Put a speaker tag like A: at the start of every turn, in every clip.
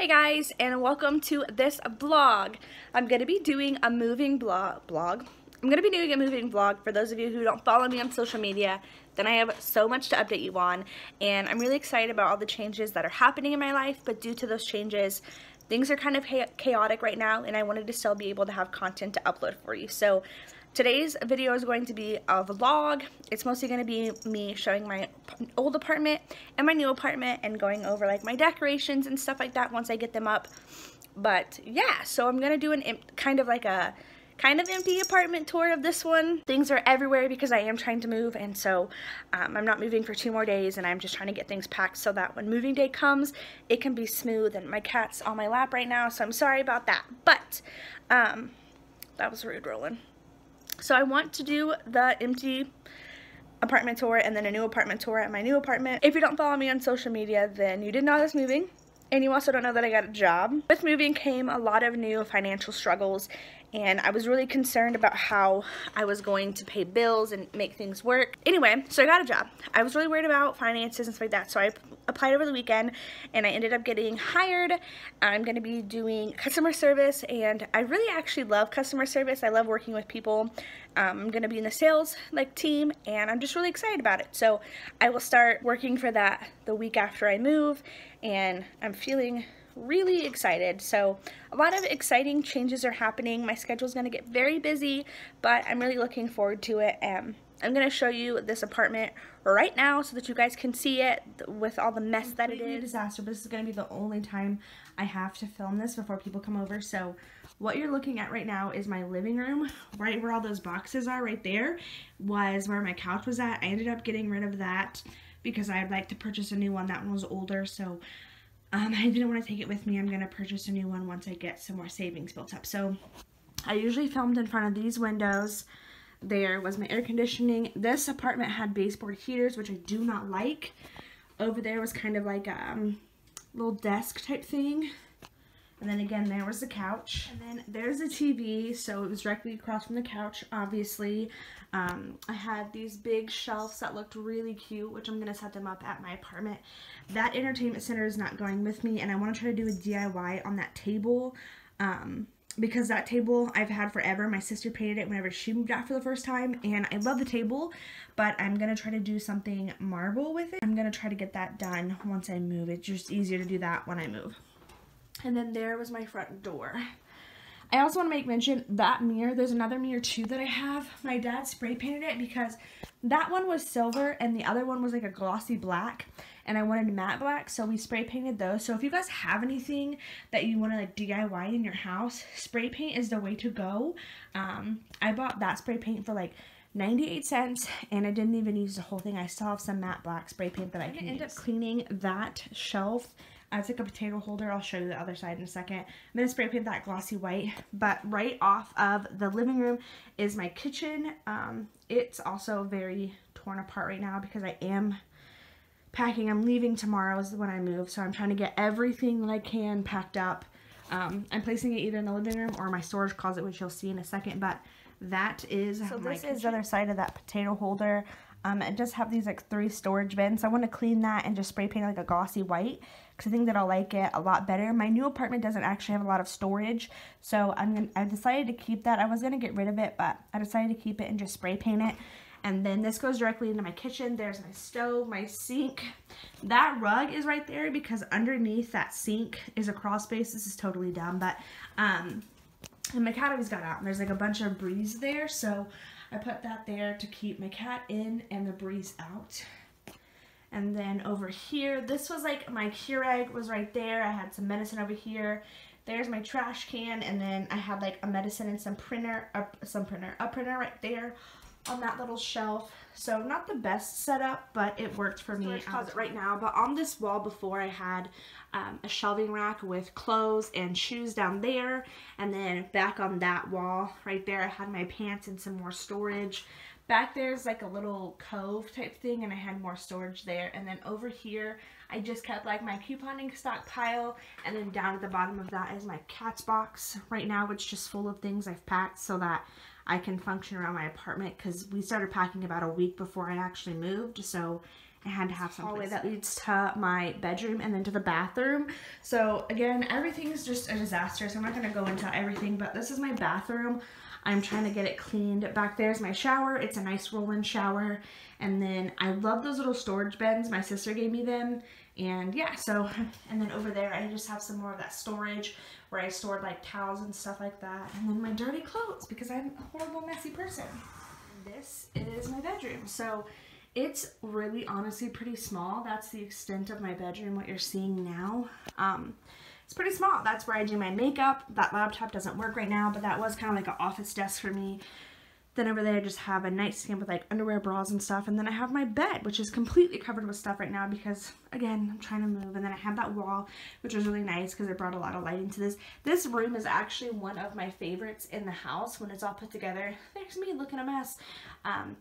A: Hey guys, and welcome to this vlog. I'm going to be doing a moving vlog. I'm going to be doing a moving vlog for those of you who don't follow me on social media. Then I have so much to update you on, and I'm really excited about all the changes that are happening in my life, but due to those changes, things are kind of chaotic right now, and I wanted to still be able to have content to upload for you. So today's video is going to be a vlog. It's mostly going to be me showing my old apartment and my new apartment and going over like my decorations and stuff like that once I get them up. But yeah, so I'm going to do an kind of empty apartment tour of this one. Things are everywhere because I am trying to move, and so I'm not moving for 2 more days, and I'm just trying to get things packed so that when moving day comes, it can be smooth. And my cat's on my lap right now, so I'm sorry about that. But that was rude, Roland. So I want to do the empty apartment tour and then a new apartment tour at my new apartment. If you don't follow me on social media, then you didn't know I was moving, and you also don't know that I got a job. With moving came a lot of new financial struggles, and I was really concerned about how I was going to pay bills and make things work. Anyway, so I got a job. I was really worried about finances and stuff like that, so I applied over the weekend, and I ended up getting hired. I'm going to be doing customer service, and I really actually love customer service. I love working with people. I'm going to be in the sales team, and I'm just really excited about it. So I will start working for that the week after I move, and I'm feeling really excited. So a lot of exciting changes are happening. My schedule is going to get very busy, but I'm really looking forward to it. I'm going to show you this apartment right now so that you guys can see it with all the mess that it is. Disaster, but this is going to be the only time I have to film this before people come over. So what you're looking at right now is my living room. Right where all those boxes are, right there, was where my couch was at. I ended up getting rid of that because I'd like to purchase a new one. That one was older, so I didn't want to take it with me. I'm going to purchase a new one once I get some more savings built up. So I usually filmed in front of these windows. There was my air conditioning. This apartment had baseboard heaters, which I do not like. Over there was kind of like a little desk type thing. And then again, there was the couch. And then there's the TV, so it was directly across from the couch, obviously. I had these big shelves that looked really cute, which I'm going to set them up at my apartment. That entertainment center is not going with me, and I want to try to do a DIY on that table. Because that table I've had forever. My sister painted it whenever she moved out for the first time, and I love the table, but I'm going to try to do something marble with it. I'm going to try to get that done once I move. It's just easier to do that when I move. And then there was my front door. I also want to make mention that mirror. There's another mirror too that I have. My dad spray painted it because that one was silver and the other one was like a glossy black, and I wanted matte black, so we spray painted those. So if you guys have anything that you want to like DIY in your house, spray paint is the way to go. I bought that spray paint for like 98 cents, and I didn't even use the whole thing. I still have some matte black spray paint that I can end up cleaning that shelf. It's like a potato holder. I'll show you the other side in a second. I'm going to spray paint that glossy white. But right off of the living room is my kitchen. It's also very torn apart right now because I am packing. I'm leaving tomorrow is when I move, so I'm trying to get everything that I can packed up. I'm placing it either in the living room or my storage closet, which you'll see in a second. But that is so my kitchen. Is the other side of that potato holder. It does have these like 3 storage bins. I want to clean that and just spray paint like a glossy white because I think that I'll like it a lot better. My new apartment doesn't actually have a lot of storage, so I decided to keep that. I was going to get rid of it, but I decided to keep it and just spray paint it. And then this goes directly into my kitchen. There's my stove, my sink. That rug is right there because underneath that sink is a crawl space. This is totally dumb, but and my cat always got out, and there's like a bunch of breeze there, so I put that there to keep my cat in and the breeze out. And then over here, this was like my Keurig was right there. I had some medicine over here. There's my trash can, and then I had like a medicine and a printer right there on that little shelf. So not the best setup, but it worked for me. Closet right now, but on this wall before I had a shelving rack with clothes and shoes down there, and then back on that wall right there I had my pants and some more storage. Back there's like a little cove type thing, and I had more storage there. And then over here I just kept like my couponing stockpile, and then down at the bottom of that is my cat's box right now, which is just full of things I've packed so that I can function around my apartment, because we started packing about a week before I actually moved, so I had to have some hallway that leads to my bedroom and then to the bathroom. So again, everything is just a disaster, so I'm not going to go into everything, but this is my bathroom. I'm trying to get it cleaned. Back there's my shower. It's a nice roll-in shower. And then I love those little storage bins. My sister gave me them. And yeah, so, and then over there I just have some more of that storage where I stored like towels and stuff like that. And then my dirty clothes because I'm a horrible, messy person. This is my bedroom. So it's really honestly pretty small. That's the extent of my bedroom, what you're seeing now. It's pretty small. That's where I do my makeup. That laptop doesn't work right now, but that was kind of like an office desk for me. Then over there I just have a nightstand with like underwear, bras and stuff. And then I have my bed, which is completely covered with stuff right now because, again, I'm trying to move. And then I have that wall, which was really nice because it brought a lot of light into this. This room is actually one of my favorites in the house when it's all put together. There's me looking a mess.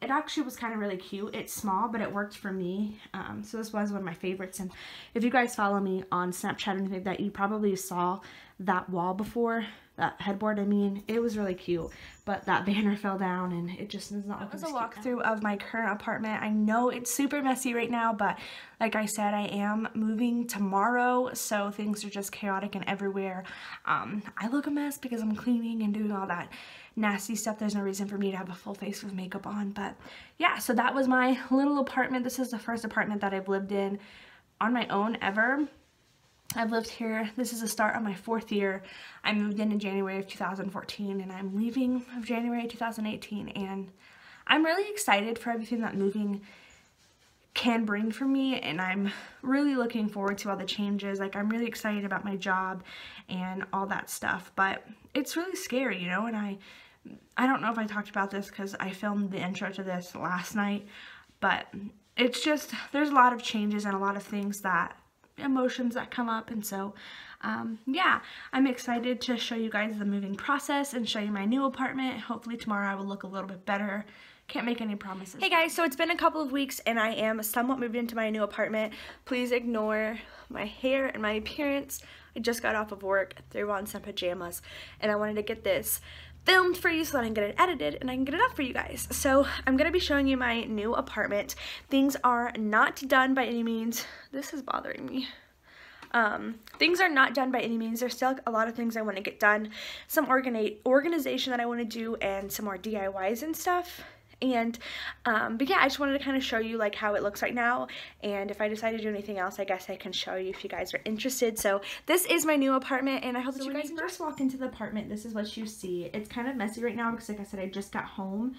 A: It actually was kind of really cute. It's small, but it worked for me. So this was one of my favorites. And if you guys follow me on Snapchat or anything like that, you probably saw that wall before. That headboard, I mean, it was really cute, but that banner fell down and it just is not looking cute. That was a walkthrough of my current apartment. I know it's super messy right now, but like I said, I am moving tomorrow, so things are just chaotic and everywhere. I look a mess because I'm cleaning and doing all that nasty stuff. There's no reason for me to have a full face with makeup on, but yeah, so that was my little apartment. This is the first apartment that I've lived in on my own ever. I've lived here, this is the start of my 4th year. I moved in January of 2014 and I'm leaving of January 2018, and I'm really excited for everything that moving can bring for me, and I'm really looking forward to all the changes. Like, I'm really excited about my job and all that stuff, but it's really scary, you know, and I don't know if I talked about this because I filmed the intro to this last night, but it's just, there's a lot of changes and a lot of things that emotions that come up, and so yeah, I'm excited to show you guys the moving process and show you my new apartment. Hopefully tomorrow I will look a little bit better. Can't make any promises. Hey guys, so it's been a couple of weeks and I am somewhat moved into my new apartment. Please ignore my hair and my appearance. I just got off of work, threw on some pajamas, and I wanted to get this filmed for you so that I can get it edited and I can get it up for you guys. So I'm going to be showing you my new apartment. Things are not done by any means. This is bothering me. Things are not done by any means. There's still a lot of things I want to get done. Some organization that I want to do and some more DIYs and stuff. And but yeah, I just wanted to kind of show you like how it looks right now, and if I decide to do anything else, I guess I can show you if you guys are interested. So this is my new apartment, and I hope that you guys enjoy. When you first walk into the apartment, this is what you see. It's kind of messy right now because, like I said, I just got home.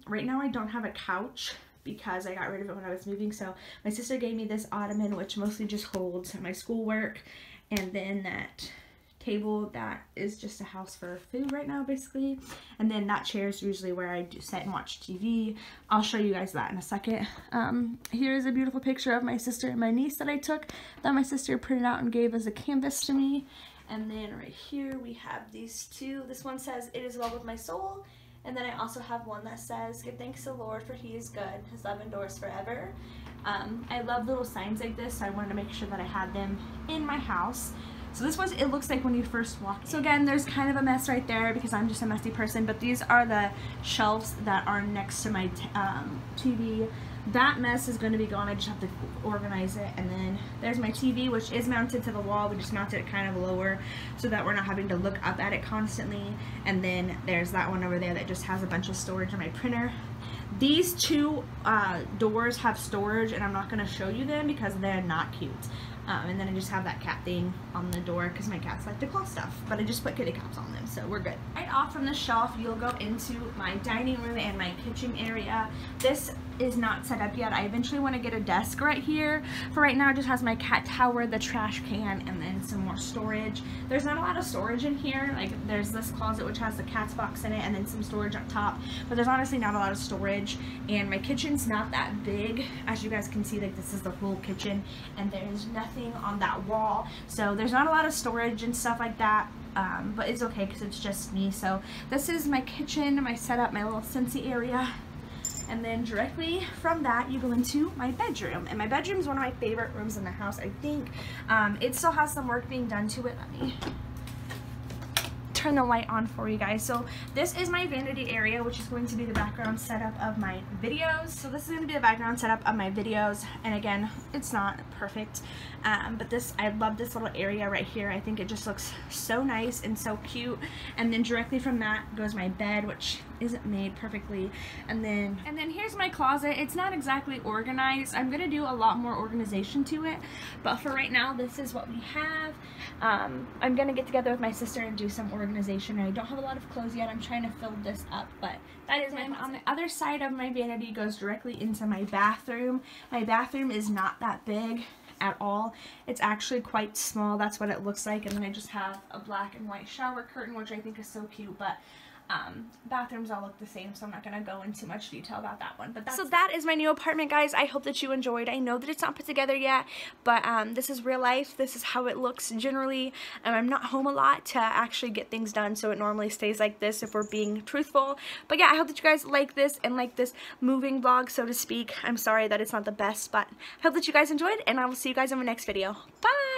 A: Right now I don't have a couch because I got rid of it when I was moving, so my sister gave me this ottoman, which mostly just holds my schoolwork, and then that table that is just a house for food right now, basically, and then that chair is usually where I do sit and watch TV. I'll show you guys that in a second. Here's a beautiful picture of my sister and my niece that I took, that my sister printed out and gave as a canvas to me. And then right here we have these two. This one says, "It is well with my soul," and then I also have one that says, "Give thanks to the Lord, for he is good, his love endures forever." I love little signs like this, so I wanted to make sure that I had them in my house. So this was, it looks like when you first walk in. So again, there's kind of a mess right there because I'm just a messy person, but these are the shelves that are next to my TV. That mess is going to be gone. I just have to organize it. And then there's my TV, which is mounted to the wall. We just mounted it kind of lower so that we're not having to look up at it constantly. And then there's that one over there that just has a bunch of storage in my printer. These two doors have storage, and I'm not going to show you them because they're not cute. And then I just have that cat thing on the door because my cats like to claw stuff, but I just put kitty caps on them, so we're good. Right off from the shelf, you'll go into my dining room and my kitchen area. This is not set up yet. I eventually want to get a desk right here. For right now, it just has my cat tower, the trash can, and then some more storage. There's not a lot of storage in here. Like, there's this closet which has the cat's box in it and then some storage up top, but there's honestly not a lot of storage. And my kitchen's not that big. As you guys can see, like, this is the whole kitchen, and there's nothing on that wall, so there's not a lot of storage and stuff like that. But it's okay because it's just me. So this is my kitchen, my setup, my little Scentsy area. And then directly from that, you go into my bedroom. And my bedroom is one of my favorite rooms in the house, I think. It still has some work being done to it. Let me turn the light on for you guys. So this is my vanity area, which is going to be the background setup of my videos. So this is going to be the background setup of my videos, and again, it's not perfect, but I love this little area right here. I think it just looks so nice and so cute. And then directly from that goes my bed, which isn't made perfectly, and then here's my closet. It's not exactly organized. I'm gonna do a lot more organization to it, but for right now, this is what we have. I'm gonna get together with my sister and do some organization. I don't have a lot of clothes yet. I'm trying to fill this up, but that is my closet. On the other side of my vanity goes directly into my bathroom. My bathroom is not that big at all. It's actually quite small. That's what it looks like. And then I just have a black and white shower curtain, which I think is so cute, but bathrooms all look the same, so I'm not going to go into much detail about that one. But so that is my new apartment, guys. I hope that you enjoyed. I know that it's not put together yet, but this is real life. This is how it looks generally. I'm not home a lot to actually get things done, so it normally stays like this if we're being truthful. But yeah, I hope that you guys like this and like this moving vlog, so to speak. I'm sorry that it's not the best, but I hope that you guys enjoyed, and I will see you guys in my next video. Bye!